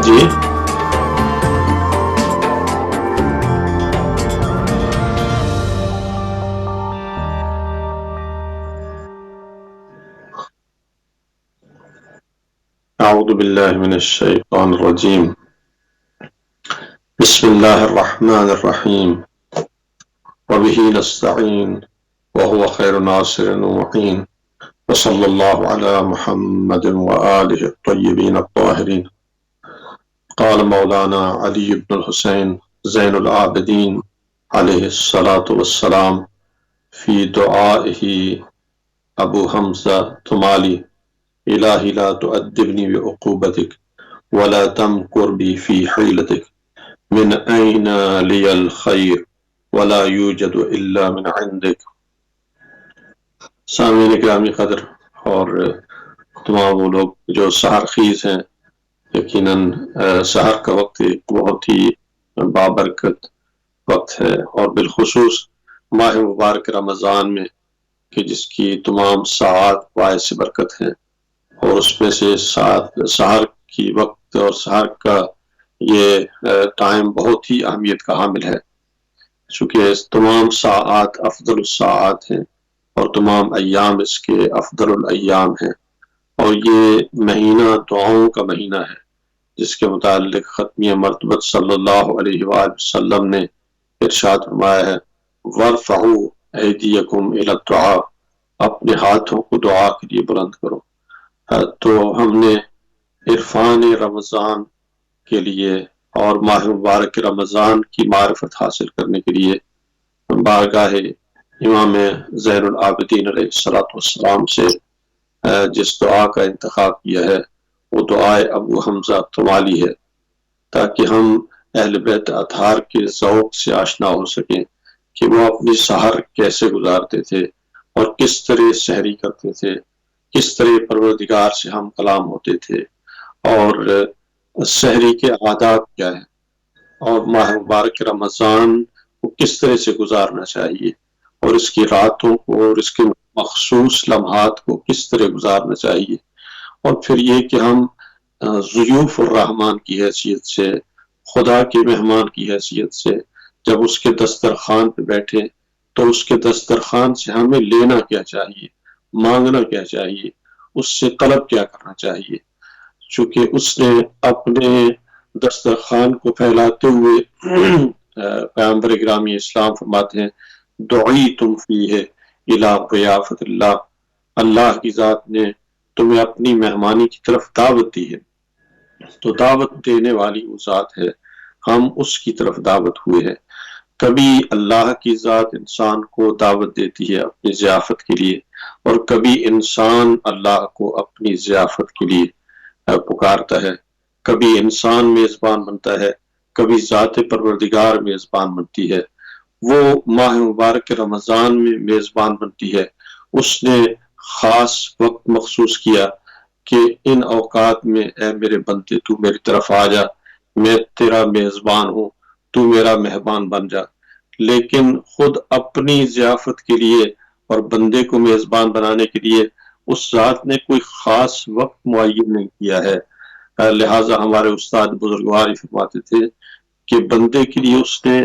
جی اعوذ باللہ من الشیطان الرجیم بسم اللہ الرحمن الرحیم وبہ نستعین وهو خیر ناصر ومعین وصلی اللہ علی محمد وآلہ الطیبین الطاہرین قال مولانا علی بن الحسین زین العابدین علیہ الصلاة والسلام فی دعائہ ابو حمزہ تمالی الہی لا تؤدبنی بعقوبتک ولا تمکر بی فی حیلتک من این لی الخیر ولا یوجد الا من عندک۔ سامعین گرامی قدر اور تمام وہ لوگ جو سحر خیز ہیں، یقیناً سحر کا وقت ایک بہت ہی بابرکت وقت ہے، اور بالخصوص ماہ مبارک رمضان میں کہ جس کی تمام ساعات باعث برکت ہیں، اور اس میں سے سحر کی وقت اور سحر کا یہ ٹائم بہت ہی اہمیت کا حامل ہے، چونکہ تمام ساعات افضل الساعات ہیں اور تمام ایام اس کے افضل الایام ہیں، اور یہ مہینہ دعاؤں کا مہینہ ہے، جس کے متعلق ختمی مرتبت صلی اللہ علیہ وآلہ وسلم نے ارشاد فرمایا ہے وَارْفَعُوا أَيْدِيَكُمْ إِلَى الدُّعَاء، اپنے ہاتھوں کو دعا کے لیے بلند کرو۔ تو ہم نے عرفان رمضان کے لیے اور ماہ مبارک رمضان کی معرفت حاصل کرنے کے لیے بارگاہ امام زین العابدین علیہ السلام سے جس دعا کا انتخاب کیا ہے وہ دعائے ابو حمزہ تمالی ہے، تاکہ ہم اہل بیت اطہار کے ذوق سے آشنا ہو سکیں کہ وہ اپنی سحر کیسے گزارتے تھے اور کس طرح سحری کرتے تھے، کس طرح پروردگار سے ہم کلام ہوتے تھے، اور سحری کے عادات کیا ہیں، اور ماہ مبارک رمضان کو کس طرح سے گزارنا چاہیے، اور اس کی راتوں کو اور اس کے مخصوص لمحات کو کس طرح گزارنا چاہیے، اور پھر یہ کہ ہم ضیوف الرحمن کی حیثیت سے، خدا کے مہمان کی حیثیت سے جب اس کے دسترخوان پہ بیٹھے تو اس کے دسترخوان سے ہمیں لینا کیا چاہیے، مانگنا کیا چاہیے، اس سے طلب کیا کرنا چاہیے، چونکہ اس نے اپنے دسترخوان کو پھیلاتے ہوئے پیغمبر گرامی اسلام فرماتے ہیں دعیتم فیہ الی ضیافت اللہ، اللہ کی ذات نے تمہیں اپنی مہمانی کی طرف دعوت دی ہے، تو دعوت دینے والی وہ ذات ہے، ہم اس کی طرف دعوت ہوئے ہیں۔ کبھی اللہ کی ذات انسان کو دعوت دیتی ہے اپنی ضیافت کے لیے، اور کبھی انسان اللہ کو اپنی ضیافت کے لیے پکارتا ہے، کبھی انسان میزبان بنتا ہے، کبھی ذات پروردگار میزبان بنتی ہے۔ وہ ماہ مبارک رمضان میں میزبان بنتی ہے، اس نے خاص وقت مخصوص کیا کہ ان اوقات میں اے میرے بندے تو میری طرف آ جا، میں تیرا میزبان ہوں، تو میرا مہمان بن جا، لیکن خود اپنی ضیافت کے لیے اور بندے کو میزبان بنانے کے لیے اس ذات نے کوئی خاص وقت معین نہیں کیا ہے۔ لہٰذا ہمارے استاد بزرگوار فرماتے تھے کہ بندے کے لیے اس نے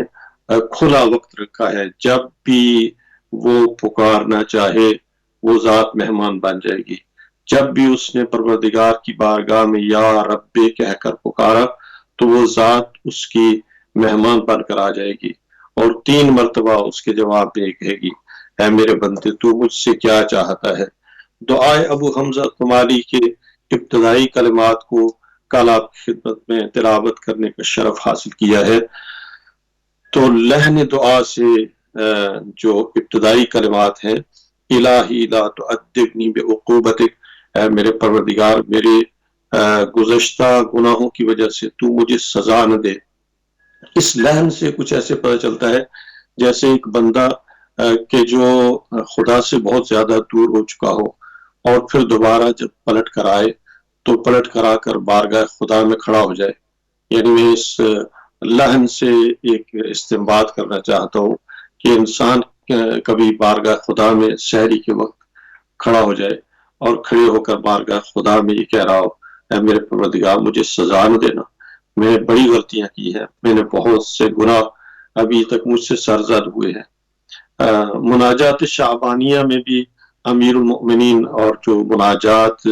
کھلا وقت رکھا ہے، جب بھی وہ پکارنا چاہے وہ ذات مہمان بن جائے گی، جب بھی اس نے پروردگار کی بارگاہ میں یا رب کہہ کر پکارا تو وہ ذات اس کی مہمان بن کر آ جائے گی، اور 3 مرتبہ اس کے جواب میں کہے گی اے میرے بندے تو مجھ سے کیا چاہتا ہے۔ دعائے ابو حمزہ تمالی کے ابتدائی کلمات کو کل آپ کی خدمت میں تلاوت کرنے کا شرف حاصل کیا ہے، تو لحن دعا سے جو ابتدائی کلمات ہیں الہی لا تؤدبنی بعقوبتک، اے میرے پروردگار میرے گزشتہ گناہوں کی وجہ سے تو مجھے سزا نہ دے، اس لحن سے کچھ ایسے پتہ چلتا ہے جیسے ایک بندہ کہ جو خدا سے بہت زیادہ دور ہو چکا ہو اور پھر دوبارہ جب پلٹ کر آئے تو پلٹ کر آ کر بارگاہ خدا میں کھڑا ہو جائے۔ یعنی میں اس لحن سے ایک استنباط کرنا چاہتا ہوں کہ انسان کبھی بارگاہ خدا میں سحری کے وقت کھڑا ہو جائے اور کھڑے ہو کر بارگاہ خدا میں یہ کہہ رہا ہو اے میرے پروردگار مجھے سزا نہ دینا، میں نے بڑی غلطیاں کی ہیں، میں نے بہت سے گناہ ابھی تک مجھ سے سرزد ہوئے ہیں۔ مناجات شعبانیہ میں بھی امیر المؤمنین اور جو مناجات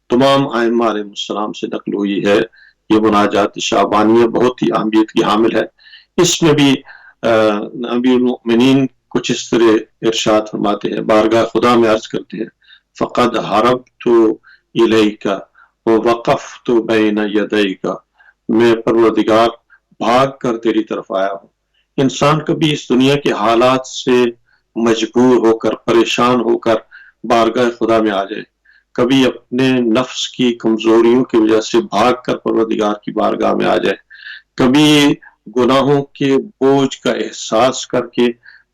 تمام ائمہ علیہ السلام سے نقل ہوئی ہے، یہ مناجات شعبانیہ بہت ہی اہمیت کی حامل ہے۔ اس میں بھی امیر المؤمنین کچھ اس طرح ارشاد فرماتے ہیں، بارگاہ خدا میں عرض کرتے ہیں، فقد حربت الیک ووقفت بین یدیک، میں پروردگار بھاگ کر تیری طرف آیا ہوں۔ انسان کبھی اس دنیا کے حالات سے مجبور ہو کر، پریشان ہو کر بارگاہ خدا میں آ جائے، کبھی اپنے نفس کی کمزوریوں کی وجہ سے بھاگ کر پروردگار کی بارگاہ میں آ جائے، کبھی گناہوں کے بوجھ کا احساس کر کے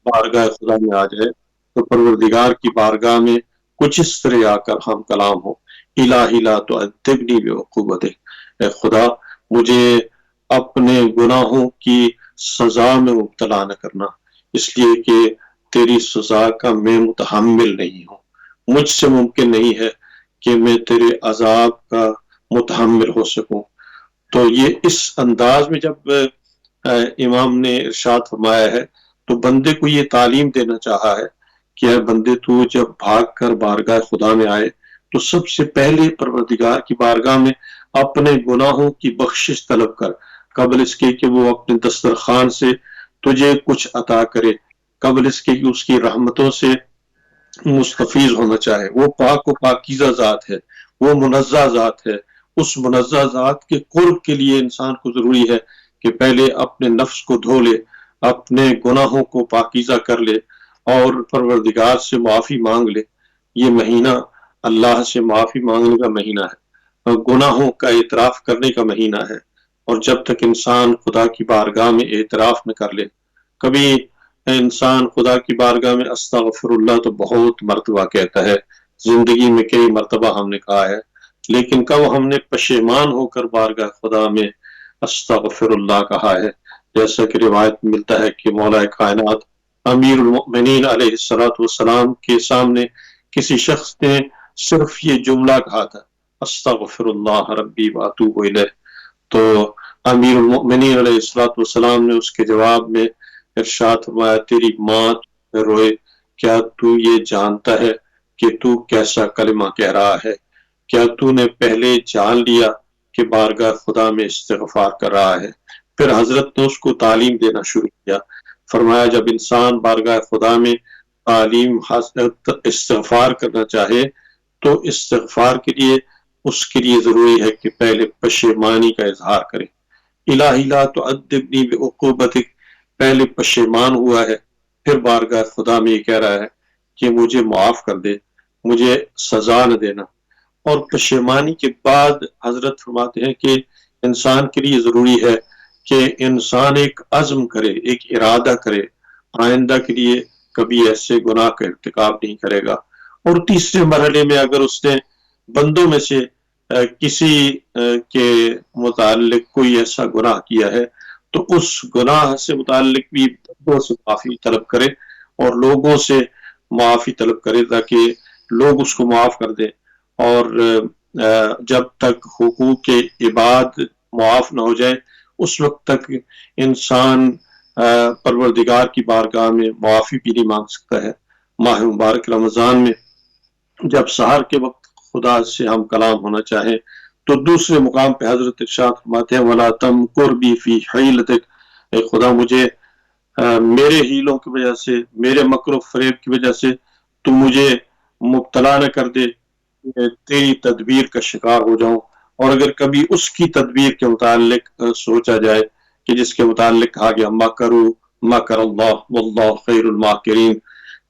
بارگاہ خدا میں آ جائے، تو پروردگار کی بارگاہ میں کچھ اس طرح آ کر ہم کلام ہو، الہی لا تعذبنی بعقوبتک، اے خدا مجھے اپنے گناہوں کی سزا میں مبتلا نہ کرنا، اس لیے کہ تیری سزا کا میں متحمل نہیں ہوں، مجھ سے ممکن نہیں ہے کہ میں تیرے عذاب کا متحمل ہو سکوں۔ تو یہ اس انداز میں جب امام نے ارشاد فرمایا ہے تو بندے کو یہ تعلیم دینا چاہا ہے کہ اے بندے تو جب بھاگ کر بارگاہ خدا میں آئے تو سب سے پہلے پروردگار کی بارگاہ میں اپنے گناہوں کی بخشش طلب کر، قبل اس کے کہ وہ اپنے دسترخوان سے تجھے کچھ عطا کرے، قبل اس کے کہ اس کی رحمتوں سے مستفیض ہونا چاہے۔ وہ پاک و پاکیزہ ذات ہے، وہ منزہ ذات ہے، اس منزہ ذات کے قرب کے لیے انسان کو ضروری ہے کہ پہلے اپنے نفس کو دھو لے، اپنے گناہوں کو پاکیزہ کر لے اور پروردگار سے معافی مانگ لے۔ یہ مہینہ اللہ سے معافی مانگنے کا مہینہ ہے، گناہوں کا اعتراف کرنے کا مہینہ ہے، اور جب تک انسان خدا کی بارگاہ میں اعتراف نہ کر لے، کبھی انسان خدا کی بارگاہ میں استغفر اللہ تو بہت مرتبہ کہتا ہے، زندگی میں کئی مرتبہ ہم نے کہا ہے، لیکن کب ہم نے پشیمان ہو کر بارگاہ خدا میں استغفر اللہ کہا ہے؟ جیسا کہ روایت میں ملتا ہے کہ مولا کائنات امیر المؤمنین علیہ السلام کے سامنے کسی شخص نے صرف یہ جملہ کہا تھا، استغفر اللہ ربی واتوب الیہ، تو امیر المؤمنین علیہ السلام نے اس کے جواب میں ارشاد فرمایا، تیری ماں روئے، کیا تو یہ جانتا ہے کہ تو کیسا کلمہ کہہ رہا ہے؟ کیا تو نے پہلے جان لیا کہ بارگاہ خدا میں استغفار کر رہا ہے؟ پھر حضرت نے اس کو تعلیم دینا شروع کیا، فرمایا جب انسان بارگاہ خدا میں تعلیم استغفار کرنا چاہے تو استغفار کے لیے اس کے لیے ضروری ہے کہ پہلے پشیمانی کا اظہار کرے، الہی لا تعذبنی بعقوبتک، پہلے پشیمان ہوا ہے، پھر بارگاہ خدا میں یہ کہہ رہا ہے کہ مجھے معاف کر دے، مجھے سزا نہ دینا۔ اور پشیمانی کے بعد حضرت فرماتے ہیں کہ انسان کے لیے ضروری ہے کہ انسان ایک عزم کرے، ایک ارادہ کرے، آئندہ کے لیے کبھی ایسے گناہ کا ارتکاب نہیں کرے گا۔ اور تیسرے مرحلے میں اگر اس نے بندوں میں سے کسی کے متعلق کوئی ایسا گناہ کیا ہے تو اس گناہ سے متعلق بھی بندوں سے معافی طلب کرے اور لوگوں سے معافی طلب کرے تاکہ لوگ اس کو معاف کر دیں، اور جب تک حقوق عباد معاف نہ ہو جائے اس وقت تک انسان پروردگار کی بارگاہ میں معافی بھی نہیں مانگ سکتا ہے۔ ماہ مبارک رمضان میں جب سحر کے وقت خدا سے ہم کلام ہونا چاہیں تو دوسرے مقام پہ حضرت ارشاد فرماتے ہیں، وَلَا تَمْكُرْ بِي فِي حِيلَتِكَ، اے خدا مجھے میرے ہیلوں کی وجہ سے، میرے مکر و فریب کی وجہ سے تو مجھے مبتلا نہ کر دے، تیری تدبیر کا شکار ہو جاؤں۔ اور اگر کبھی اس کی تدبیر کے متعلق سوچا جائے کہ جس کے متعلق کہا گیا مَكَرُوا مَكَرَ اللَّهُ وَاللَّهُ خَيْرُ الْمَاكِرِينَ،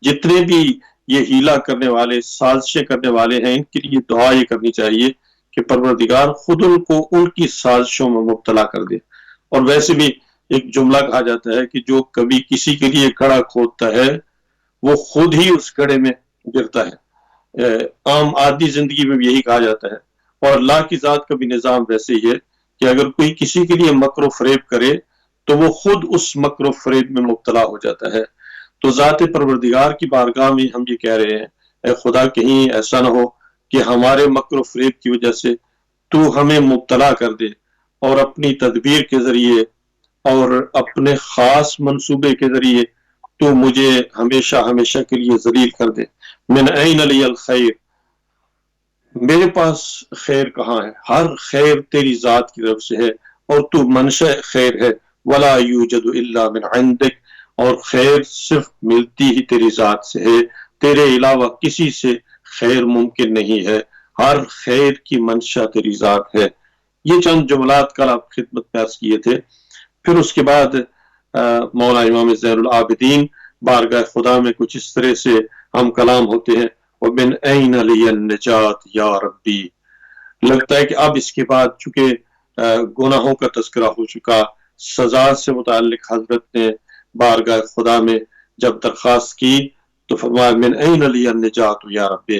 جتنے بھی یہ ہیلا کرنے والے، سازشیں کرنے والے ہیں، ان کے لیے دعا یہ کرنی چاہیے کہ پروردگار خود ان کو ان کی سازشوں میں مبتلا کر دے۔ اور ویسے بھی ایک جملہ کہا جاتا ہے کہ جو کبھی کسی کے لیے گڑھا کھودتا ہے وہ خود ہی اس گڑھے میں گرتا ہے۔ عام عادی زندگی میں بھی یہی کہا جاتا ہے، اور اللہ کی ذات کا بھی نظام ویسے ہی ہے کہ اگر کوئی کسی کے لیے مکر و فریب کرے تو وہ خود اس مکر و فریب میں مبتلا ہو جاتا ہے۔ تو ذات پروردگار کی بارگاہ میں ہم یہ کہہ رہے ہیں، اے خدا کہیں ایسا نہ ہو کہ ہمارے مکر و فریب کی وجہ سے تو ہمیں مبتلا کر دے اور اپنی تدبیر کے ذریعے اور اپنے خاص منصوبے کے ذریعے تو مجھے ہمیشہ ہمیشہ کے لیے ذلیل کر دے۔ من این لی الخیر، میرے پاس خیر کہاں ہے؟ ہر خیر تیری ذات کی طرف سے ہے اور تو منشأ خیر ہے۔ ولا یوجد الا من عندک، اور خیر صرف ملتی ہی تیری ذات سے ہے، تیرے علاوہ کسی سے خیر ممکن نہیں ہے، ہر خیر کی منشا تیری ذات ہے۔ یہ چند جملات کل آپ خدمت پیش کیے تھے۔ پھر اس کے بعد مولانا امام زین العابدین بارگاہ خدا میں کچھ اس طرح سے ہم کلام ہوتے ہیں، وَمِنْ أَيْنَ لِيَ النَّجَاةُ یا ربی۔ لگتا ہے کہ اب اس کے بعد چونکہ گناہوں کا تذکرہ ہو چکا، سزا سے متعلق حضرت نے بارگاہ خدا میں جب درخواست کی تو فرمایا من این لی النجات یا ربی۔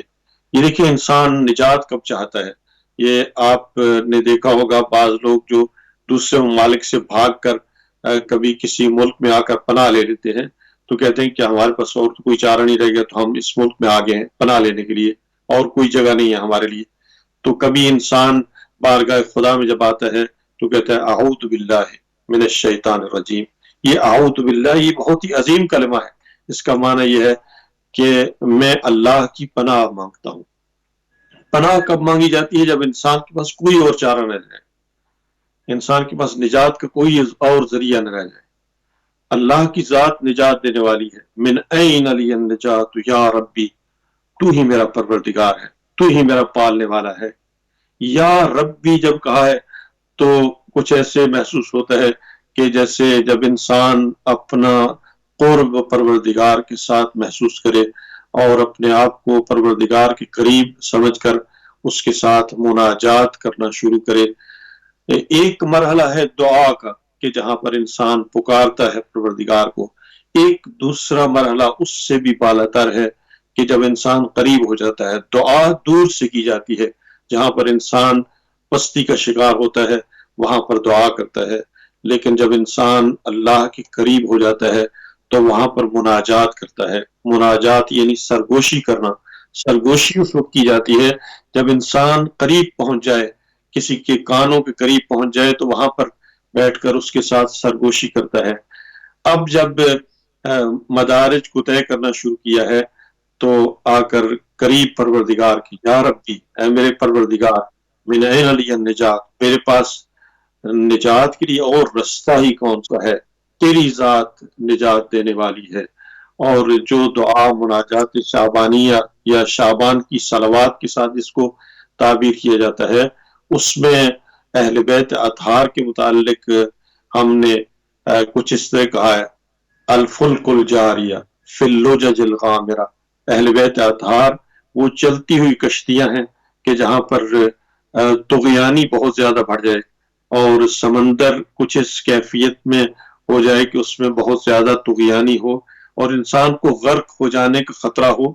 یہ دیکھیں انسان نجات کب چاہتا ہے؟ یہ آپ نے دیکھا ہوگا بعض لوگ جو دوسرے ممالک سے بھاگ کر کبھی کسی ملک میں آ کر پناہ لے لیتے ہیں تو کہتے ہیں کہ ہمارے پاس اور کوئی چارہ نہیں رہ گیا تو ہم اس ملک میں آ گئے ہیں پناہ لینے کے لیے، اور کوئی جگہ نہیں ہے ہمارے لیے۔ تو کبھی انسان بارگاہ خدا میں جب آتا ہے تو کہتا ہے اعوذ باللہ من الشیطان الرجیم۔ یہ اعوذ باللہ یہ بہت ہی عظیم کلمہ ہے، اس کا معنی یہ ہے کہ میں اللہ کی پناہ مانگتا ہوں۔ پناہ کب مانگی جاتی ہے؟ جب انسان کے پاس کوئی اور چارہ نہ رہے، انسان کے پاس نجات کا کوئی اور ذریعہ نہ رہ جائے۔ اللہ کی ذات نجات دینے والی ہے۔ من این لی النجات یا ربی، تو ہی میرا پروردگار ہے، تو ہی میرا پالنے والا ہے۔ یا ربی جب کہا ہے تو کچھ ایسے محسوس ہوتا ہے کہ جیسے جب انسان اپنا قرب پروردگار کے ساتھ محسوس کرے اور اپنے آپ کو پروردگار کے قریب سمجھ کر اس کے ساتھ مناجات کرنا شروع کرے۔ ایک مرحلہ ہے دعا کا کہ جہاں پر انسان پکارتا ہے پروردگار کو، ایک دوسرا مرحلہ اس سے بھی بالاتر ہے کہ جب انسان قریب ہو جاتا ہے۔ دعا دور سے کی جاتی ہے، جہاں پر انسان پستی کا شکار ہوتا ہے وہاں پر دعا کرتا ہے، لیکن جب انسان اللہ کے قریب ہو جاتا ہے تو وہاں پر مناجات کرتا ہے۔ مناجات یعنی سرگوشی کرنا۔ سرگوشی اس وقت کی جاتی ہے جب انسان قریب پہنچ جائے، کسی کے کانوں کے قریب پہنچ جائے تو وہاں پر بیٹھ کر اس کے ساتھ سرگوشی کرتا ہے۔ اب جب مدارج کو طے کرنا شروع کیا ہے تو آ کر قریب پروردگار کی، یا ربی اے میرے پروردگار، من این لی النجات، میرے پاس نجات کے لیے اور رستہ ہی کون سا ہے؟ تیری ذات نجات دینے والی ہے۔ اور جو دعا مناجات شعبانیہ یا شعبان کی صلوات کے ساتھ اس کو تعبیر کیا جاتا ہے، اس میں اہل بیت اطہار کے متعلق ہم نے کچھ اس طرح کہا ہے، الفلک الجاریہ فی اللجج الغامرہ۔ اہل بیت اطہار وہ چلتی ہوئی کشتیاں ہیں کہ جہاں پر طغیانی بہت زیادہ بڑھ جائے اور سمندر کچھ اس کیفیت میں ہو جائے کہ اس میں بہت زیادہ طغیانی ہو اور انسان کو غرق ہو جانے کا خطرہ ہو،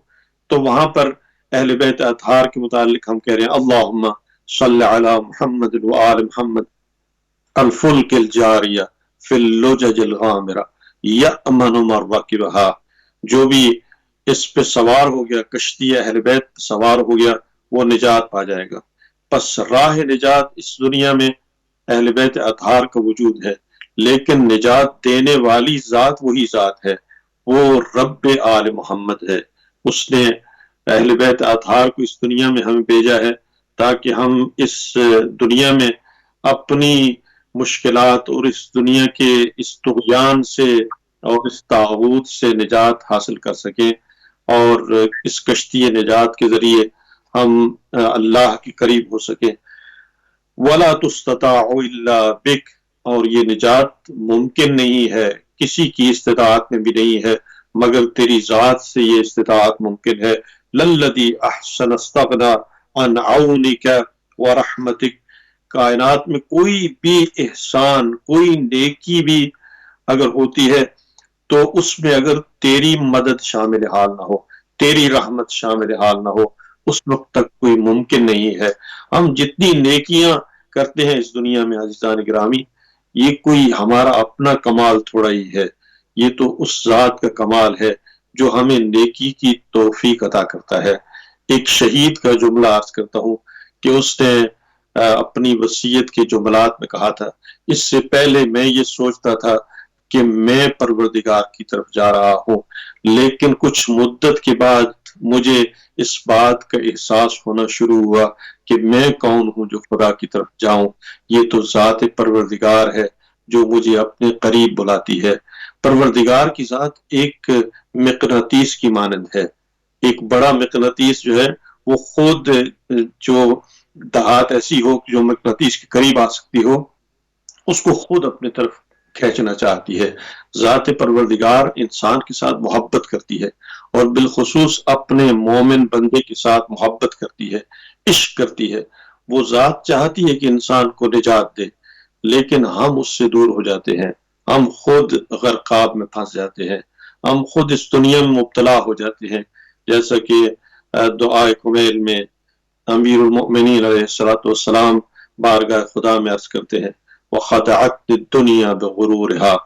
تو وہاں پر اہل بیت اطہار کے متعلق ہم کہہ رہے ہیں اللہم صلی علی محمد وآل محمد الفلک الجاریہ فی اللجج الغامرہ یأمن من رکبہا۔ جو بھی اس پہ سوار ہو گیا، کشتی اہل بیت سوار ہو گیا، وہ نجات پا جائے گا۔ پس راہ نجات اس دنیا میں اہل بیت اطہار کا وجود ہے، لیکن نجات دینے والی ذات وہی ذات ہے، وہ رب آل محمد ہے۔ اس نے اہل بیت اطہار کو اس دنیا میں ہمیں بھیجا ہے تاکہ ہم اس دنیا میں اپنی مشکلات اور اس دنیا کے اس طغیان سے اور اس طاغوت سے نجات حاصل کر سکیں، اور اس کشتی نجات کے ذریعے ہم اللہ کے قریب ہو سکیں۔ وَلَا تُسْتَطَاعُ إِلَّا بِكَ، اور یہ نجات ممکن نہیں ہے، کسی کی استطاعت میں بھی نہیں ہے مگر تیری ذات سے یہ استطاعت ممکن ہے۔ لَلَّذِي أَحْسَنَ اسْتَغْنَى عَنْ عَوْنِكَ وَرَحْمَتِكَ، کائنات میں کوئی بھی احسان، کوئی نیکی بھی اگر ہوتی ہے تو اس میں اگر تیری مدد شامل حال نہ ہو، تیری رحمت شامل حال نہ ہو، اس وقت تک کوئی ممکن نہیں ہے۔ ہم جتنی نیکیاں کرتے ہیں اس دنیا میں عزیزان گرامی، یہ کوئی ہمارا اپنا کمال تھوڑا ہی ہے، یہ تو اس ذات کا کمال ہے جو ہمیں نیکی کی توفیق عطا کرتا ہے۔ ایک شہید کا جملہ عرض کرتا ہوں کہ اس نے اپنی وصیت کے جملات میں کہا تھا، اس سے پہلے میں یہ سوچتا تھا کہ میں پروردگار کی طرف جا رہا ہوں، لیکن کچھ مدت کے بعد مجھے اس بات کا احساس ہونا شروع ہوا کہ میں کون ہوں جو خدا کی طرف جاؤں، یہ تو ذات پروردگار ہے جو مجھے اپنے قریب بلاتی ہے۔ پروردگار کی ذات ایک مقناطیس کی مانند ہے، ایک بڑا مقناطیس جو ہے وہ خود جو دھات ایسی ہو جو مقناطیس کے قریب آ سکتی ہو، اس کو خود اپنے طرف کھینچنا چاہتی ہے۔ ذات پروردگار انسان کے ساتھ محبت کرتی ہے، اور بالخصوص اپنے مومن بندے کے ساتھ محبت کرتی ہے، عشق کرتی ہے۔ وہ ذات چاہتی ہے کہ انسان کو نجات دے، لیکن ہم اس سے دور ہو جاتے ہیں، ہم خود غرقاب میں پھنس جاتے ہیں، ہم خود اس دنیا میں مبتلا ہو جاتے ہیں، جیسا کہ دعائے کمیل میں امیر المؤمنین علیہ السلام بارگاہ خدا میں عرض کرتے ہیں، وَخَدَعَتْنِ الدُّنْيَا بِغُرُورِهَا۔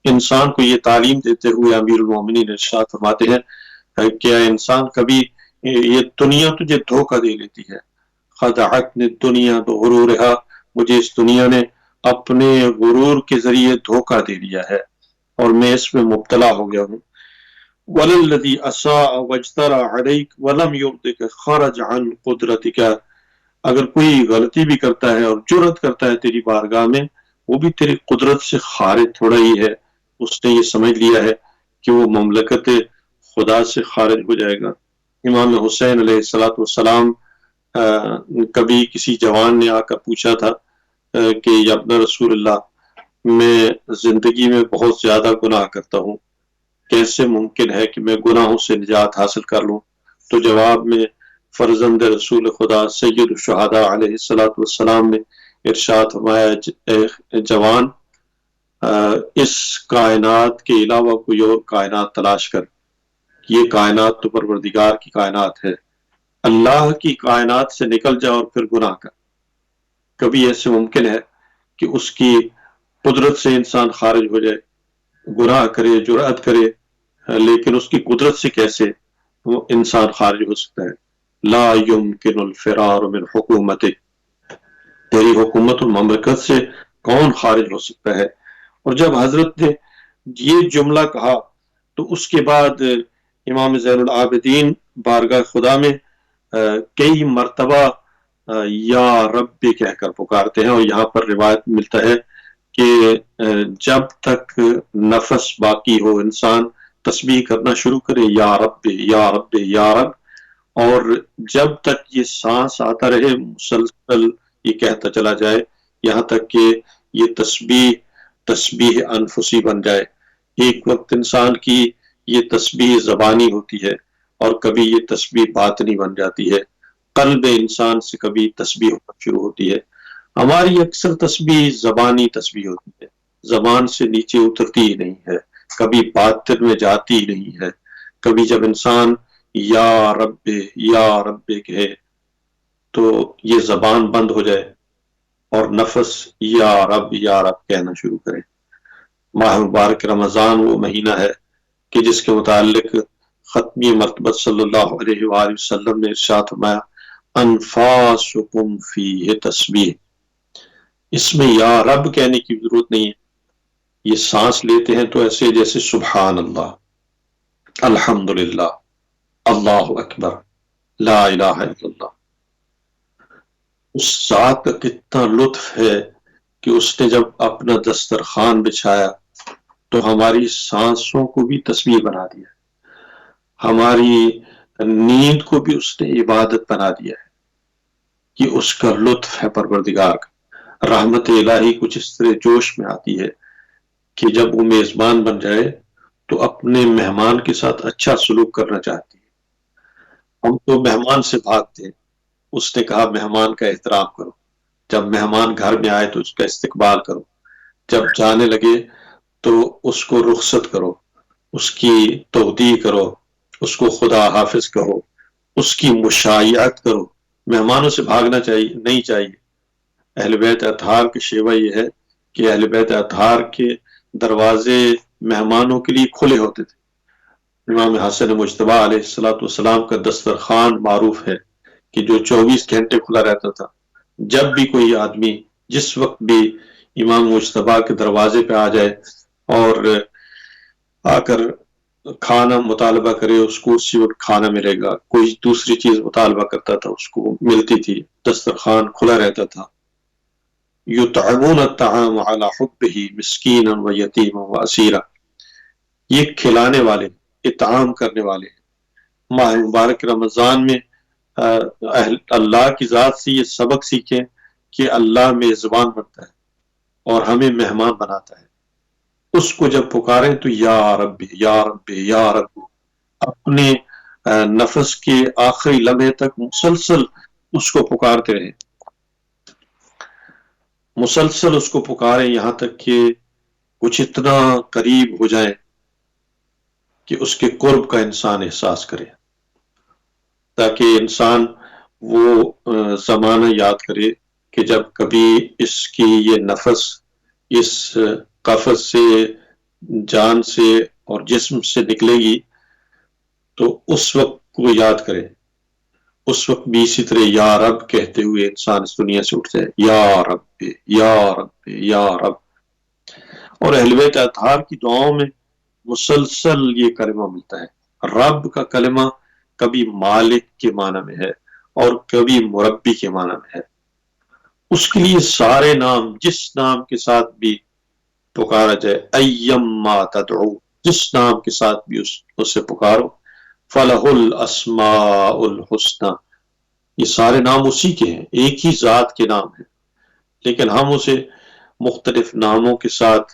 انسان کو یہ تعلیم دیتے ہوئے امیر المؤمنین ارشاد فرماتے ہیں کہ انسان کبھی یہ دنیا تجھے دھوکہ دے لیتی ہے، خَدَعَتْنِ الدُّنْيَا بِغُرُورِهَا، مجھے اس دنیا نے اپنے غرور کے ذریعے دھوکہ دے لیا ہے اور میں اس میں مبتلا ہو گیا ہوں۔ وَلَلَّذِي أَسَاءَ وَاجْتَرَى عَلَيْكَ وَلَمْ يُرْضِكَ خَرَجَ عَنْ قُدْرَتِكَ۔ اگر کوئی غلطی بھی کرتا ہے اور جرأت کرتا ہے تیری بارگاہ میں، وہ بھی تیری قدرت سے خارج تھوڑا ہی ہے، اس نے یہ سمجھ لیا ہے کہ وہ مملکت خدا سے خارج ہو جائے گا۔ امام حسین علیہ السلام کبھی کسی جوان نے آ کر پوچھا تھا کہ یا ابن رسول اللہ، میں زندگی میں بہت زیادہ گناہ کرتا ہوں، کیسے ممکن ہے کہ میں گناہوں سے نجات حاصل کر لوں؟ تو جواب میں فرزند رسول خدا سید الشہداء علیہ السلام نے ارشاد فرمایا، اے جوان، اس کائنات کے علاوہ کوئی اور کائنات تلاش کر، یہ کائنات تو پروردگار کی کائنات ہے، اللہ کی کائنات سے نکل جا اور پھر گناہ کر۔ کبھی ایسے ممکن ہے کہ اس کی قدرت سے انسان خارج ہو جائے، گناہ کرے، جرأت کرے، لیکن اس کی قدرت سے کیسے وہ انسان خارج ہو سکتا ہے؟ لا يمکن الفرار من حکومت، تیری حکومت المملکت سے کون خارج ہو سکتا ہے؟ اور جب حضرت نے یہ جملہ کہا تو اس کے بعد امام زین العابدین بارگاہ خدا میں کئی مرتبہ یا رب کہہ کر پکارتے ہیں، اور یہاں پر روایت ملتا ہے کہ جب تک نفس باقی ہو انسان تسبیح کرنا شروع کرے، یا رب یا رب یا رب، اور جب تک یہ سانس آتا رہے مسلسل یہ کہتا چلا جائے، یہاں تک کہ یہ تسبیح انفسی بن جائے۔ ایک وقت انسان کی یہ تسبیح زبانی ہوتی ہے اور کبھی یہ تسبیح باطنی بن جاتی ہے، قلب انسان سے کبھی تسبیح ہونا شروع ہوتی ہے۔ ہماری اکثر تسبیح زبانی تسبیح ہوتی ہے، زبان سے نیچے اترتی ہی نہیں ہے، کبھی باطن میں جاتی ہی نہیں ہے۔ کبھی جب انسان یا رب کہے تو یہ زبان بند ہو جائے اور نفس یا رب کہنا شروع کرے۔ ماہ مبارک رمضان وہ مہینہ ہے کہ جس کے متعلق ختمی مرتبہ صلی اللہ علیہ وآلہ وسلم نے ارشاد فرمایا، انفاسکم فیہ تسبیح، اس میں یا رب کہنے کی ضرورت نہیں ہے، یہ سانس لیتے ہیں تو ایسے جیسے سبحان اللہ، الحمدللہ، اللہ اکبر، لا الہ الا اللہ۔ اس ذات کا کتنا لطف ہے کہ اس نے جب اپنا دسترخوان بچھایا تو ہماری سانسوں کو بھی تسبیح بنا دیا، ہماری نیند کو بھی اس نے عبادت بنا دیا ہے۔ یہ اس کا لطف ہے پروردگار کا۔ رحمت الہی کچھ اس طرح جوش میں آتی ہے کہ جب وہ میزبان بن جائے تو اپنے مہمان کے ساتھ اچھا سلوک کرنا چاہتی ہے۔ ہم تو مہمان سے بھاگتے ہیں، اس نے کہا مہمان کا احترام کرو، جب مہمان گھر میں آئے تو اس کا استقبال کرو، جب جانے لگے تو اس کو رخصت کرو، اس کی تودیع کرو، اس کو خدا حافظ کہو، اس کی مشایعت کرو۔ مہمانوں سے بھاگنا نہیں چاہیے۔ اہل بیت اطہار کی شیوہ یہ ہے کہ اہل بیت اطہار کے دروازے مہمانوں کے لیے کھلے ہوتے تھے۔ امام حسن مجتبی علیہ السلام کا دسترخوان معروف ہے کہ جو 24 گھنٹے کھلا رہتا تھا، جب بھی کوئی آدمی جس وقت بھی امام مجتبیٰ کے دروازے پہ آ جائے اور آ کر کھانا مطالبہ کرے، اس کو اسی وقت کھانا ملے گا، کوئی دوسری چیز مطالبہ کرتا تھا اس کو ملتی تھی، دسترخوان کھلا رہتا تھا۔ یطعمون الطعام علی حبہ مسکینا و یتیما و اسیرا، یہ کھلانے والے، اطعام کرنے والے ماہ مبارک رمضان میں اللہ کی ذات سے یہ سبق سیکھیں کہ اللہ میزبان بنتا ہے اور ہمیں مہمان بناتا ہے۔ اس کو جب پکاریں تو یا رب یا رب یا رب، اپنے نفس کے آخری لمحے تک مسلسل اس کو پکارتے رہیں، مسلسل اس کو پکاریں یہاں تک کہ کچھ اتنا قریب ہو جائے کہ اس کے قرب کا انسان احساس کرے، تاکہ انسان وہ زمانہ یاد کرے کہ جب کبھی اس کی یہ نفس اس قفس سے، جان سے اور جسم سے نکلے گی تو اس وقت کو یاد کرے، اس وقت بھی اسی طرح یا رب کہتے ہوئے انسان اس دنیا سے اٹھ جائے، یا رب یا رب یا رب۔ اور اہل بیت اطہار کی دعاؤں میں مسلسل یہ کلمہ ملتا ہے۔ رب کا کلمہ کبھی مالک کے معنی میں ہے اور کبھی مربی کے معنی میں ہے۔ اس کے لیے سارے نام، جس نام کے ساتھ بھی پکارا جائے، ایما تدعو، جس نام کے ساتھ بھی اسے پکارو، فلہ الاسماء الحسنی، یہ سارے نام اسی کے ہیں، ایک ہی ذات کے نام ہیں، لیکن ہم اسے مختلف ناموں کے ساتھ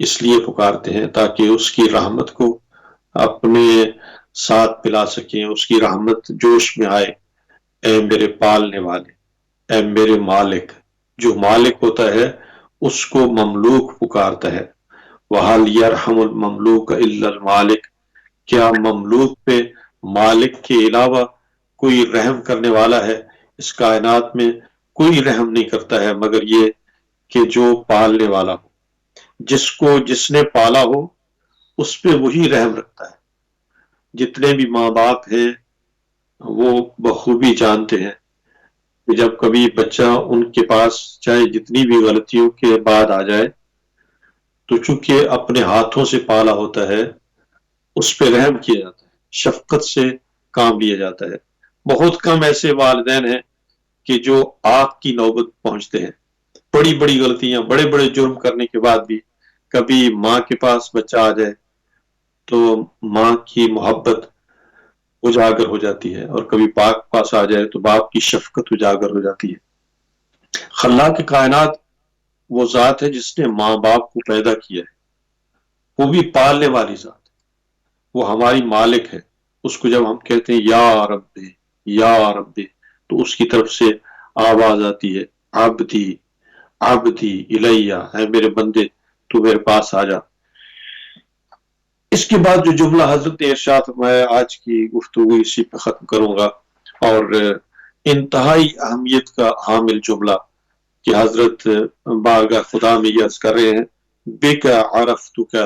اس لیے پکارتے ہیں تاکہ اس کی رحمت کو اپنے ساتھ پلا سکیں، اس کی رحمت جوش میں آئے۔ اے میرے پالنے والے، اے میرے مالک۔ جو مالک ہوتا ہے اس کو مملوک پکارتا ہے۔ وَهَلْ يَرْحَمُ الْمَمْلُوكَ إِلَّا الْمَالِكَ، کیا مملوک پہ مالک کے علاوہ کوئی رحم کرنے والا ہے؟ اس کائنات میں کوئی رحم نہیں کرتا ہے مگر یہ کہ جو پالنے والا ہو، جس نے پالا ہو اس پہ وہی رحم رکھتا ہے۔ جتنے بھی ماں باپ ہیں وہ بخوبی جانتے ہیں کہ جب کبھی بچہ ان کے پاس چاہے جتنی بھی غلطیوں کے بعد آ جائے تو چونکہ اپنے ہاتھوں سے پالا ہوتا ہے اس پہ رحم کیا جاتا ہے، شفقت سے کام لیا جاتا ہے۔ بہت کم ایسے والدین ہیں کہ جو آگ کی نوبت پہنچتے ہیں، بڑی بڑی غلطیاں، بڑے بڑے جرم کرنے کے بعد بھی کبھی ماں کے پاس بچہ آ جائے تو ماں کی محبت اجاگر ہو جاتی ہے، اور کبھی باپ پاس آ جائے تو باپ کی شفقت اجاگر ہو جاتی ہے۔ خلاق کائنات وہ ذات ہے جس نے ماں باپ کو پیدا کیا ہے، وہ بھی پالنے والی ذات ہے، وہ ہماری مالک ہے۔ اس کو جب ہم کہتے ہیں یا رب یا رب تو اس کی طرف سے آواز آتی ہے، عبدی عبدی الیہ، ہے میرے بندے تو میرے پاس آ جا۔ اس کے بعد جو جملہ حضرت نے ارشاد فرمایا، آج کی گفتگو اسی پہ ختم کروں گا، اور انتہائی اہمیت کا حامل جملہ کہ حضرت بارگاہ خدا میں یہ عرض کر رہے ہیں، بک عرفتک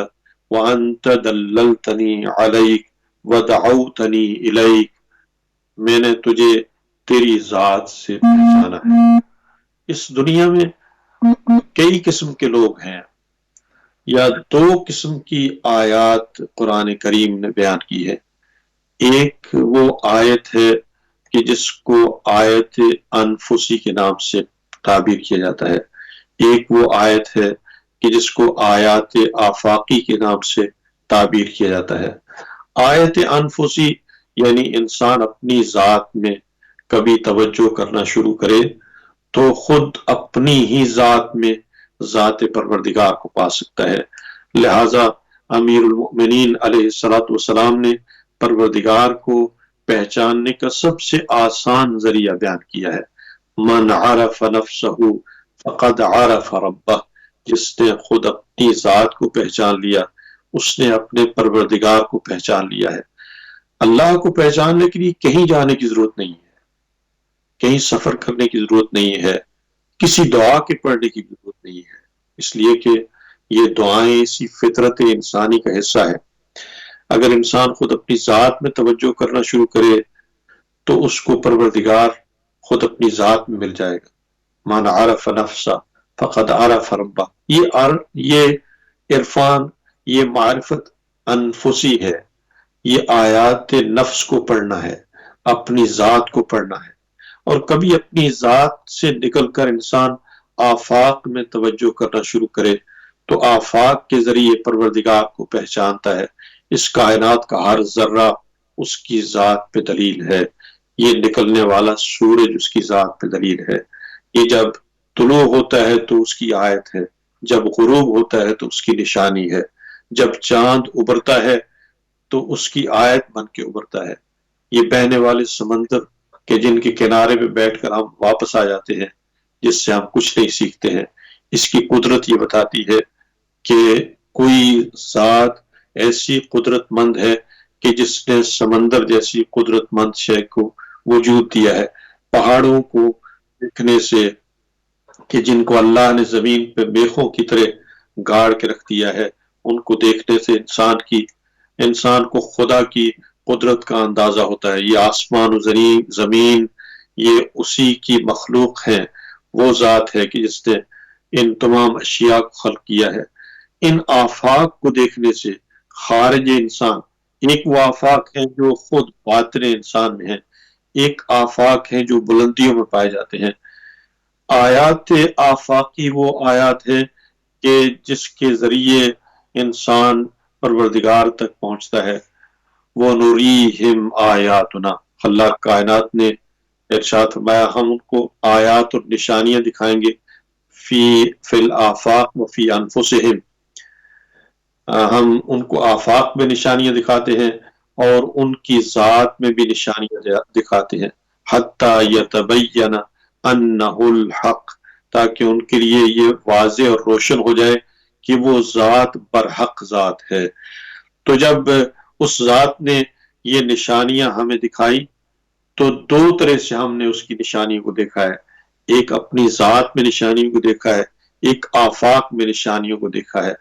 وانت دللتنی علیک ودعوتنی الیک، میں نے تجھے تیری ذات سے پہچانا ہے۔ اس دنیا میں کئی قسم کے لوگ ہیں، یا دو قسم کی آیات قرآن کریم نے بیان کی ہے۔ ایک وہ آیت ہے کہ جس کو آیت انفسی کے نام سے تعبیر کیا جاتا ہے، ایک وہ آیت ہے کہ جس کو آیات آفاقی کے نام سے تعبیر کیا جاتا ہے۔ آیت انفسی یعنی انسان اپنی ذات میں کبھی توجہ کرنا شروع کرے تو خود اپنی ہی ذات میں ذات پروردگار کو پا سکتا ہے۔ لہذا امیر المؤمنین علیہ السلام نے پروردگار کو پہچاننے کا سب سے آسان ذریعہ بیان کیا ہے، من عرف نفسہ فقد عرف ربہ، جس نے خود اپنی ذات کو پہچان لیا اس نے اپنے پروردگار کو پہچان لیا ہے۔ اللہ کو پہچاننے کے لیے کہیں جانے کی ضرورت نہیں ہے، کہیں سفر کرنے کی ضرورت نہیں ہے، کسی دعا کے پڑھنے کی ضرورت نہیں ہے، اس لیے کہ یہ دعائیں اسی فطرت انسانی کا حصہ ہے۔ اگر انسان خود اپنی ذات میں توجہ کرنا شروع کرے تو اس کو پروردگار خود اپنی ذات میں مل جائے گا۔ من عرف نفسا فقد عرف ربا، یہ عرفان، یہ معرفت انفسی ہے، یہ آیات نفس کو پڑھنا ہے، اپنی ذات کو پڑھنا ہے۔ اور کبھی اپنی ذات سے نکل کر انسان آفاق میں توجہ کرنا شروع کرے تو آفاق کے ذریعے پروردگار کو پہچانتا ہے۔ اس کائنات کا ہر ذرہ اس کی ذات پہ دلیل ہے، یہ نکلنے والا سورج اس کی ذات پہ دلیل ہے، یہ جب طلوع ہوتا ہے تو اس کی آیت ہے، جب غروب ہوتا ہے تو اس کی نشانی ہے، جب چاند ابھرتا ہے تو اس کی آیت بن کے ابھرتا ہے۔ یہ بہنے والے سمندر کہ جن کے کنارے پہ بیٹھ کر ہم واپس آ جاتے ہیں، جس سے ہم کچھ نہیں سیکھتے ہیں، اس کی قدرت یہ بتاتی ہے کہ کوئی ذات ایسی قدرت مند ہے کہ جس نے سمندر جیسی قدرت مند شے کو وجود دیا ہے۔ پہاڑوں کو دیکھنے سے کہ جن کو اللہ نے زمین پہ میخوں کی طرح گاڑ کے رکھ دیا ہے، ان کو دیکھنے سے انسان کو خدا کی قدرت کا اندازہ ہوتا ہے۔ یہ آسمان و زمین یہ اسی کی مخلوق ہیں، وہ ذات ہے کہ جس نے ان تمام اشیاء کو خلق کیا ہے۔ ان آفاق کو دیکھنے سے خارج انسان، ایک وہ آفاق ہیں جو خود باطن انسان میں ہیں، ایک آفاق ہیں جو بلندیوں میں پائے جاتے ہیں۔ آیات آفاقی وہ آیات ہیں کہ جس کے ذریعے انسان پروردگار تک پہنچتا ہے۔ وہ نوریہم آیاتنا، اللہ کائنات نے ارشاد فرمایا ہم ان کو آیات اور نشانیاں دکھائیں گے، فی الآفاق و فی انفسہم، ہم ان کو آفاق میں نشانیاں دکھاتے ہیں اور ان کی ذات میں بھی نشانیاں دکھاتے ہیں، حتی یتبین انہ الحق، تاکہ ان کے لیے یہ واضح اور روشن ہو جائے کہ وہ ذات برحق ذات ہے۔ تو جب اس ذات نے یہ نشانیاں ہمیں دکھائی تو دو طرح سے ہم نے اس کی نشانی کو دیکھا ہے، ایک اپنی ذات میں نشانیوں کو دیکھا ہے، ایک آفاق میں نشانیوں کو دیکھا ہے۔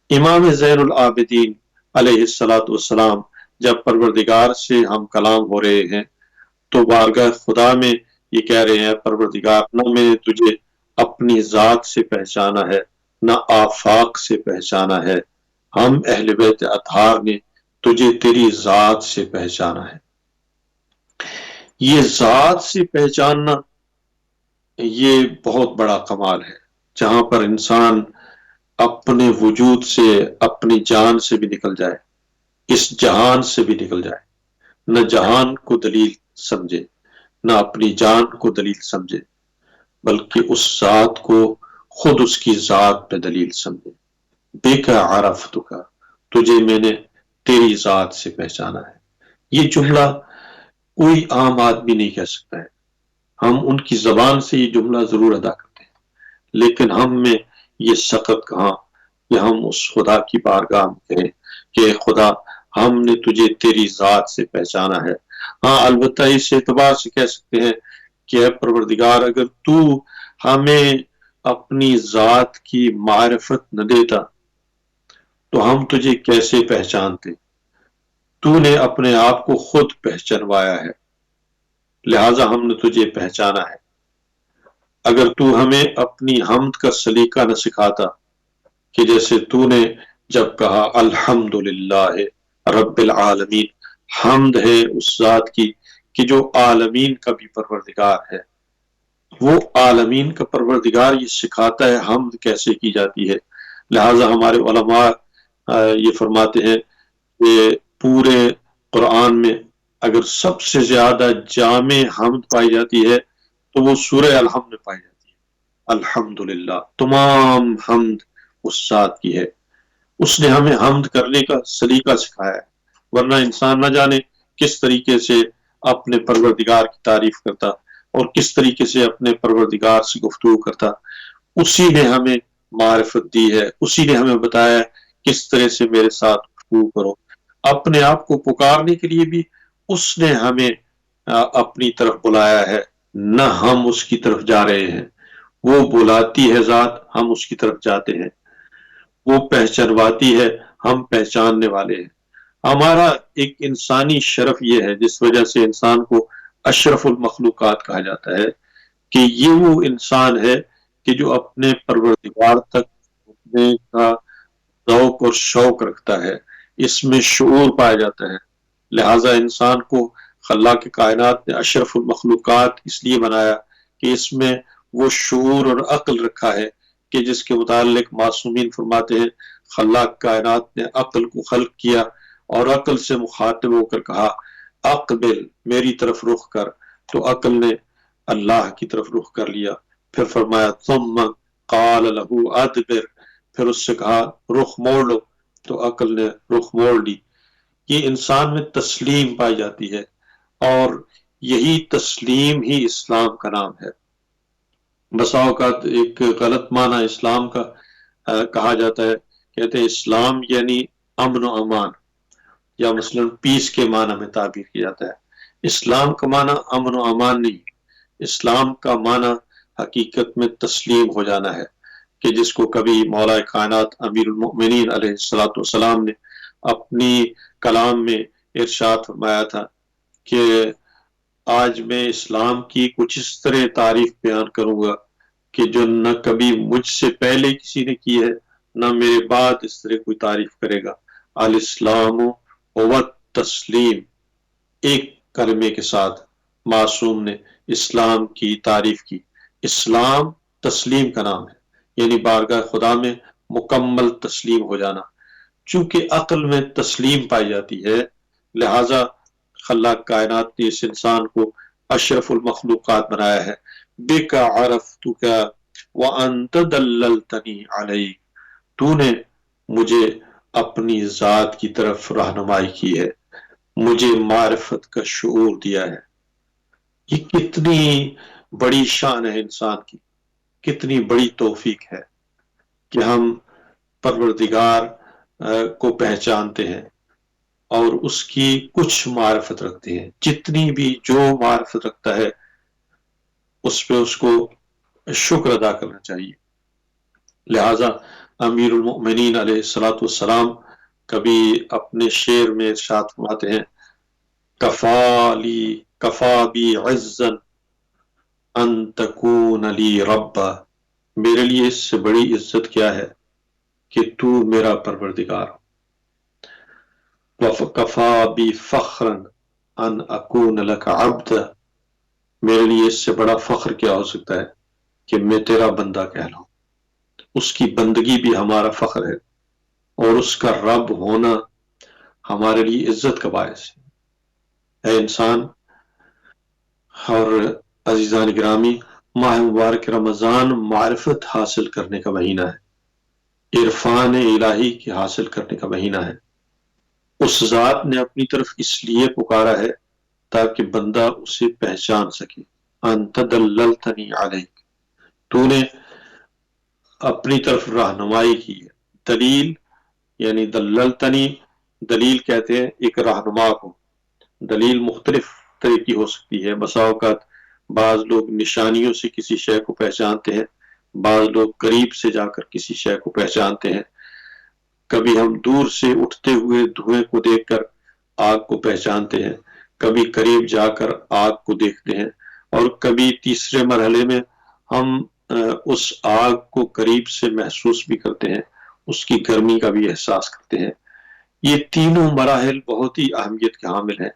امام زین العابدین علیہ السلام جب پروردگار سے ہم کلام ہو رہے ہیں تو بارگاہ خدا میں یہ کہہ رہے ہیں پروردگار نہ میں نے تجھے اپنی ذات سے پہچانا ہے نہ آفاق سے پہچانا ہے، ہم اہل بیت اطہار نے تجھے تیری ذات سے پہچانا ہے۔ یہ ذات سے پہچاننا یہ بہت بڑا کمال ہے، جہاں پر انسان اپنے وجود سے، اپنی جان سے بھی نکل جائے، اس جہان سے بھی نکل جائے، نہ جہان کو دلیل سمجھے نہ اپنی جان کو دلیل سمجھے، بلکہ اس ذات کو خود اس کی ذات پہ دلیل سمجھے۔ بیکا عرفتک، تجھے میں نے تیری ذات سے پہچانا ہے۔ یہ جملہ کوئی عام آدمی نہیں کہہ سکتا ہے، ہم ان کی زبان سے یہ جملہ ضرور ادا کرتے ہیں، لیکن ہم میں یہ سخت کہاں کہ ہم اس خدا کی بارگاہ میں کہیں کہ خدا ہم نے تجھے تیری ذات سے پہچانا ہے۔ ہاں البتہ اس اعتبار سے کہہ سکتے ہیں کہ اے پروردگار اگر تو ہمیں اپنی ذات کی معرفت نہ دیتا تو ہم تجھے کیسے پہچانتے؟ تو نے اپنے آپ کو خود پہچانوایا ہے، لہٰذا ہم نے تجھے پہچانا ہے۔ اگر تو ہمیں اپنی حمد کا سلیقہ نہ سکھاتا کہ جیسے تو نے جب کہا الحمدللہ رب العالمین، حمد ہے اس ذات کی کہ جو عالمین کا بھی پروردگار ہے، وہ عالمین کا پروردگار یہ سکھاتا ہے حمد کیسے کی جاتی ہے۔ لہٰذا ہمارے علماء یہ فرماتے ہیں کہ پورے قرآن میں اگر سب سے زیادہ جامع حمد پائی جاتی ہے تو وہ سورہ الحمد میں پائی جاتی ہے۔ الحمدللہ، تمام حمد اس ذات کی ہے، اس نے ہمیں حمد کرنے کا سلیقہ سکھایا ہے، ورنہ انسان نہ جانے کس طریقے سے اپنے پروردگار کی تعریف کرتا اور کس طریقے سے اپنے پروردگار سے گفتگو کرتا۔ اسی نے ہمیں معرفت دی ہے، اسی نے ہمیں بتایا کس طرح سے میرے ساتھ گفتگو کرو۔ اپنے آپ کو پکارنے کے لیے بھی اس نے ہمیں اپنی طرف بلایا ہے، نہ ہم اس کی طرف جا رہے ہیں، وہ بلاتی ہے ذات، ہم اس کی طرف جاتے ہیں، وہ پہچانواتی ہے، ہم پہچاننے والے ہیں۔ ہمارا ایک انسانی شرف یہ ہے جس وجہ سے انسان کو اشرف المخلوقات کہا جاتا ہے کہ یہ وہ انسان ہے کہ جو اپنے پروردگار تک پہنچنے کا ذوق اور شوق رکھتا ہے، اس میں شعور پایا جاتا ہے۔ لہٰذا انسان کو خلاق کائنات نے اشرف المخلوقات اس لیے بنایا کہ اس میں وہ شعور اور عقل رکھا ہے کہ جس کے متعلق معصومین فرماتے ہیں خلاق کائنات نے عقل کو خلق کیا اور عقل سے مخاطب ہو کر کہا اقبل، میری طرف رخ کر، تو عقل نے اللہ کی طرف رخ کر لیا۔ پھر فرمایا ثم قال له ادبر، پھر اس سے کہا رخ موڑ لو، تو عقل نے رخ موڑ لی۔ یہ انسان میں تسلیم پائی جاتی ہے، اور یہی تسلیم ہی اسلام کا نام ہے۔ بسا اوقات ایک غلط معنی اسلام کا کہا جاتا ہے، کہتے ہیں اسلام یعنی امن و امان، یا مثلا پیس کے معنی میں تعبیر کیا جاتا ہے۔ اسلام کا معنی امن و امان نہیں، اسلام کا معنی حقیقت میں تسلیم ہو جانا ہے، کہ جس کو کبھی مولا کائنات امیر المؤمنین علیہ السلام نے اپنی کلام میں ارشاد فرمایا تھا کہ آج میں اسلام کی کچھ اس طرح تعریف بیان کروں گا کہ جو نہ کبھی مجھ سے پہلے کسی نے کی ہے، نہ میرے بعد اس طرح کوئی تعریف کرے گا۔ الاسلام و تسلیم، ایک کلمے کے ساتھ معصوم نے اسلام کی تعریف کی۔ اسلام تسلیم کا نام ہے، یعنی بارگاہ خدا میں مکمل تسلیم ہو جانا۔ چونکہ عقل میں تسلیم پائی جاتی ہے، لہٰذا خلاق کائنات نے اس انسان کو اشرف المخلوقات بنایا ہے۔ بِکَ عَرَفْتُکَ وَأَنْتَ دَلَّلْتَنِی عَلَیک، تو نے مجھے اپنی ذات کی طرف رہنمائی کی ہے، مجھے معرفت کا شعور دیا ہے۔ یہ کتنی بڑی شان ہے انسان کی، کتنی بڑی توفیق ہے کہ ہم پروردگار کو پہچانتے ہیں اور اس کی کچھ معرفت رکھتے ہیں۔ جتنی بھی جو معرفت رکھتا ہے اس پہ اس کو شکر ادا کرنا چاہیے۔ لہٰذا امیر المؤمنین علیہ السلام کبھی اپنے شعر میں ارشاد فرماتے ہیں کفا بی عزا ان تکون لی ربا، میرے لیے اس سے بڑی عزت کیا ہے کہ تو میرا پروردگار ہو۔ وَكَفَى بِي فَخْرًا أَنْ أَكُونَ لَكَ عَبْدًا، میرے لیے اس سے بڑا فخر کیا ہو سکتا ہے کہ میں تیرا بندہ کہلاؤں۔ اس کی بندگی بھی ہمارا فخر ہے، اور اس کا رب ہونا ہمارے لیے عزت کا باعث ہے۔ اے انسان اور عزیزان گرامی، ماہ مبارک رمضان معرفت حاصل کرنے کا مہینہ ہے، عرفان الہی کے حاصل کرنے کا مہینہ ہے۔ اس ذات نے اپنی طرف اس لیے پکارا ہے تاکہ بندہ اسے پہچان سکے۔ انت دللتنی علیک، تو نے اپنی طرف رہنمائی کی ہے۔ دلیل یعنی دللتنی، دلیل کہتے ہیں ایک رہنما کو۔ دلیل مختلف طرح کی ہو سکتی ہے، بسا اوقات بعض لوگ نشانیوں سے کسی شے کو پہچانتے ہیں، بعض لوگ قریب سے جا کر کسی شے کو پہچانتے ہیں، کبھی ہم دور سے اٹھتے ہوئے دھوئیں کو دیکھ کر آگ کو پہچانتے ہیں، کبھی قریب جا کر آگ کو دیکھتے ہیں، اور کبھی تیسرے مرحلے میں ہم اس آگ کو قریب سے محسوس بھی کرتے ہیں، اس کی گرمی کا بھی احساس کرتے ہیں۔ یہ تینوں مراحل بہت ہی اہمیت کے حامل ہیں۔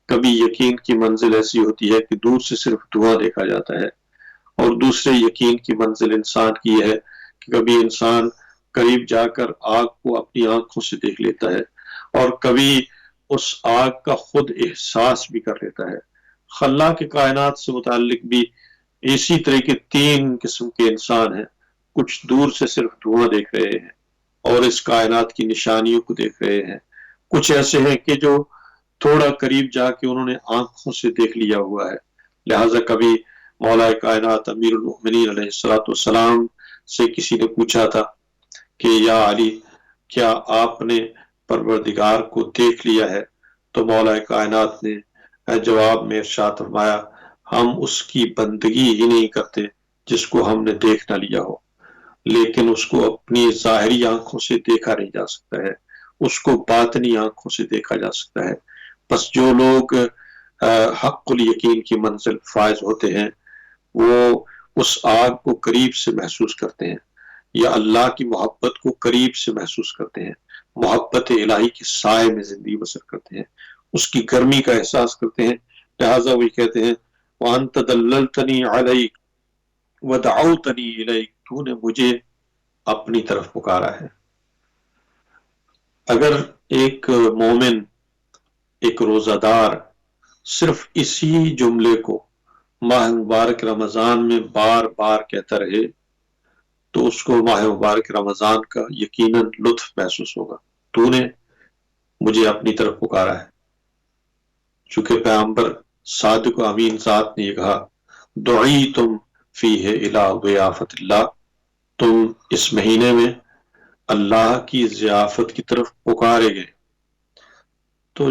کبھی یقین کی منزل ایسی ہوتی ہے کہ دور سے صرف دھواں دیکھا جاتا ہے، اور دوسرے یقین کی منزل انسان کی ہے کہ کبھی انسان قریب جا کر آگ کو اپنی آنکھوں سے دیکھ لیتا ہے، اور کبھی اس آگ کا خود احساس بھی کر لیتا ہے۔ خلاق کائنات سے متعلق بھی اسی طرح کے تین قسم کے انسان ہیں۔ کچھ دور سے صرف دھواں دیکھ رہے ہیں اور اس کائنات کی نشانیوں کو دیکھ رہے ہیں، کچھ ایسے ہیں کہ جو تھوڑا قریب جا کے انہوں نے آنکھوں سے دیکھ لیا ہوا ہے۔ لہٰذا کبھی مولا کائنات امیر المؤمنین علیہ السلام سے کسی نے پوچھا تھا کہ یا علی، کیا آپ نے پروردگار کو دیکھ لیا ہے؟ تو مولا کائنات نے جواب میں ارشاد فرمایا ہم اس کی بندگی ہی نہیں کرتے جس کو ہم نے دیکھ نہ لیا ہو، لیکن اس کو اپنی ظاہری آنکھوں سے دیکھا نہیں جا سکتا ہے، اس کو باطنی آنکھوں سے دیکھا جا سکتا ہے۔ بس جو لوگ حق الیقین کی منزل فائز ہوتے ہیں وہ اس آگ کو قریب سے محسوس کرتے ہیں، یا اللہ کی محبت کو قریب سے محسوس کرتے ہیں، محبت الہی کے سائے میں زندگی بسر کرتے ہیں، اس کی گرمی کا احساس کرتے ہیں۔ لہٰذا وہی کہتے ہیں وَأَنْتَ دَلَّلْتَنِي عَلَيْكَ وَدَعَوْتَنِي إِلَيْكَ، تو نے مجھے اپنی طرف پکارا ہے۔ اگر ایک مومن، ایک روزہ دار صرف اسی جملے کو ماہ مبارک رمضان میں بار بار کہتا رہے تو اس کو ماہ مبارک رمضان کا یقیناً لطف محسوس ہوگا۔ تو نے مجھے اپنی طرف پکارا ہے، چونکہ پیغمبر صادق و امین ذات نے یہ کہا دعیتم فیہ الی ضیافت اللہ، تم اس مہینے میں اللہ کی ضیافت کی طرف پکارے گئے۔ تو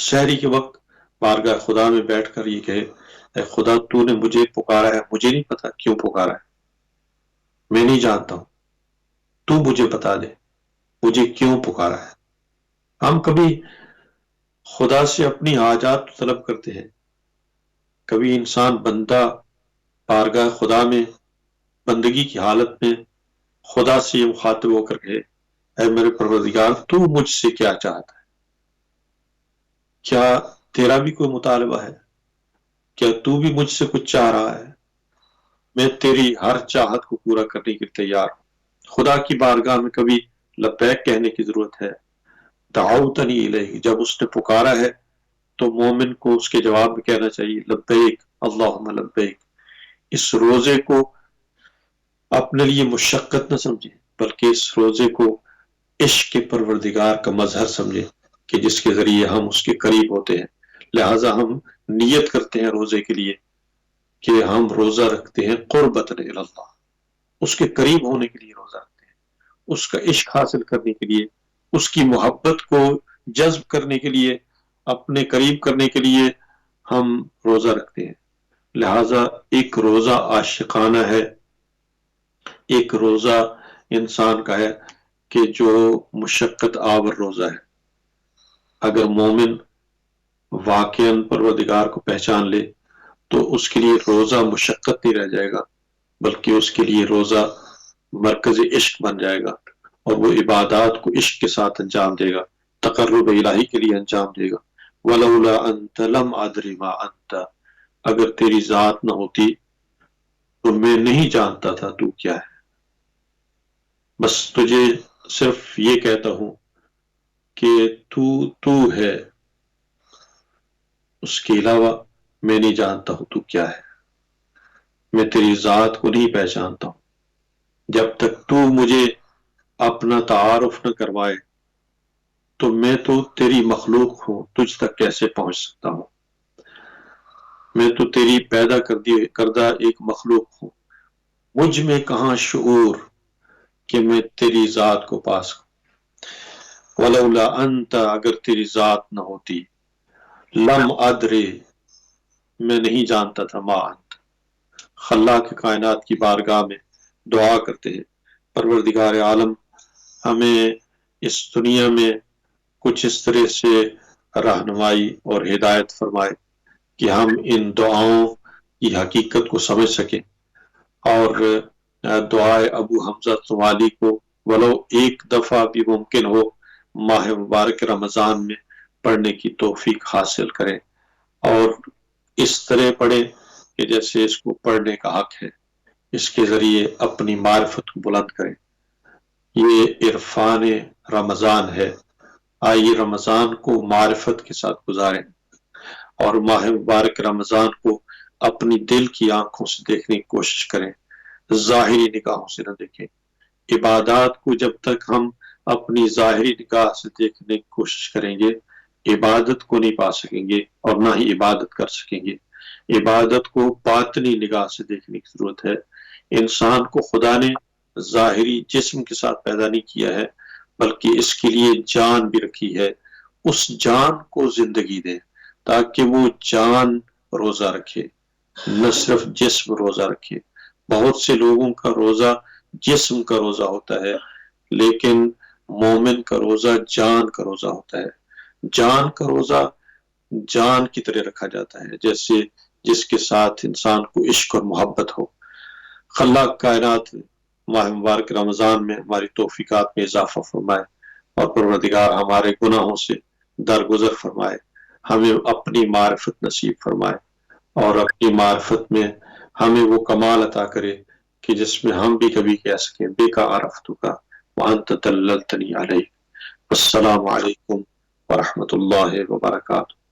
سحری کے وقت بارگاہ خدا میں بیٹھ کر یہ کہے اے خدا تو نے مجھے پکارا ہے، مجھے نہیں پتا کیوں پکارا ہے، میں نہیں جانتا ہوں، تو مجھے بتا دے مجھے کیوں پکارا ہے۔ ہم کبھی خدا سے اپنی حاجات طلب کرتے ہیں، کبھی انسان بندہ بارگاہ خدا میں بندگی کی حالت میں خدا سے یہ مخاطب ہو کر کہے اے میرے پروردگار تو مجھ سے کیا چاہتا ہے؟ کیا تیرا بھی کوئی مطالبہ ہے؟ کیا تو بھی مجھ سے کچھ چاہ رہا ہے؟ میں تیری ہر چاہت کو پورا کرنے کے لیے تیار ہوں۔ خدا کی بارگاہ میں کبھی لبیک کہنے کی ضرورت ہے۔ دعوتنی الیہ، جب اس نے پکارا ہے تو مومن کو اس کے جواب میں کہنا چاہیے لبیک اللہم لبیک۔ اس روزے کو اپنے لیے مشقت نہ سمجھے، بلکہ اس روزے کو عشق کے پروردگار کا مظہر سمجھے کہ جس کے ذریعے ہم اس کے قریب ہوتے ہیں۔ لہٰذا ہم نیت کرتے ہیں روزے کے لیے کہ ہم روزہ رکھتے ہیں قربتاً الی اللہ، اس کے قریب ہونے کے لیے روزہ رکھتے ہیں، اس کا عشق حاصل کرنے کے لیے، اس کی محبت کو جذب کرنے کے لیے، اپنے قریب کرنے کے لیے ہم روزہ رکھتے ہیں۔ لہٰذا ایک روزہ عاشقانہ ہے، ایک روزہ انسان کا ہے کہ جو مشقت آور روزہ ہے۔ اگر مومن واقعاً پروردگار کو پہچان لے تو اس کے لیے روزہ مشقت نہیں رہ جائے گا، بلکہ اس کے لیے روزہ مرکز عشق بن جائے گا، اور وہ عبادات کو عشق کے ساتھ انجام دے گا، تقرب الہی کے لیے انجام دے گا۔ وَلَوْلَا أَنْتَ لَمْ أَدْرِ مَا أَنْتَ، اگر تیری ذات نہ ہوتی تو میں نہیں جانتا تھا تو کیا ہے۔ بس تجھے صرف یہ کہتا ہوں کہ تو ہے، اس کے علاوہ میں نہیں جانتا ہوں تو کیا ہے، میں تیری ذات کو نہیں پہچانتا ہوں۔ جب تک تو مجھے اپنا تعارف نہ کروائے تو میں تو تیری مخلوق ہوں، تجھ تک کیسے پہنچ سکتا ہوں؟ میں تو تیری پیدا کردہ ایک مخلوق ہوں، مجھ میں کہاں شعور کہ میں تیری ذات کو پا سکوں۔ وَلَوْلَا أَنْتَ، اگر تیری ذات نہ ہوتی، لم ادرے، میں نہیں جانتا تھا، ما انت، خلاق کائنات کی بارگاہ میں دعا کرتے ہیں پروردگار عالم ہمیں اس دنیا میں کچھ اس طرح سے رہنمائی اور ہدایت فرمائے کہ ہم ان دعاؤں کی حقیقت کو سمجھ سکیں، اور دعائے ابو حمزہ سوالی کو ولو ایک دفعہ بھی ممکن ہو ماہ مبارک رمضان میں پڑھنے کی توفیق حاصل کریں، اور اس طرح پڑھیں کہ جیسے اس کو پڑھنے کا حق ہے، اس کے ذریعے اپنی معرفت کو بلند کریں۔ یہ عرفان رمضان ہے، آئیے رمضان کو معرفت کے ساتھ گزاریں، اور ماہ مبارک رمضان کو اپنی دل کی آنکھوں سے دیکھنے کی کوشش کریں، ظاہری نگاہوں سے نہ دیکھیں۔ عبادات کو جب تک ہم اپنی ظاہری نگاہ سے دیکھنے کی کوشش کریں گے، عبادت کو نہیں پا سکیں گے اور نہ ہی عبادت کر سکیں گے۔ عبادت کو باطنی نگاہ سے دیکھنے کی ضرورت ہے۔ انسان کو خدا نے ظاہری جسم کے ساتھ پیدا نہیں کیا ہے، بلکہ اس کے لیے جان بھی رکھی ہے، اس جان کو زندگی دے تاکہ وہ جان روزہ رکھے، نہ صرف جسم روزہ رکھے۔ بہت سے لوگوں کا روزہ جسم کا روزہ ہوتا ہے، لیکن مومن کا روزہ جان کا روزہ ہوتا ہے۔ جان کا روزہ جان کی طرح رکھا جاتا ہے، جیسے جس کے ساتھ انسان کو عشق اور محبت ہو۔ خلاق کائنات ماہ مبارک رمضان میں ہماری توفیقات میں اضافہ فرمائے اور پروردگار ہمارے گناہوں سے درگزر فرمائے، ہمیں اپنی معرفت نصیب فرمائے اور اپنی معرفت میں ہمیں وہ کمال عطا کرے کہ جس میں ہم بھی کبھی کہہ سکیں بے کا عرفتک وانت دللتنی علیہ۔ السلام علیکم ورحمۃ اللہ وبرکاتہ۔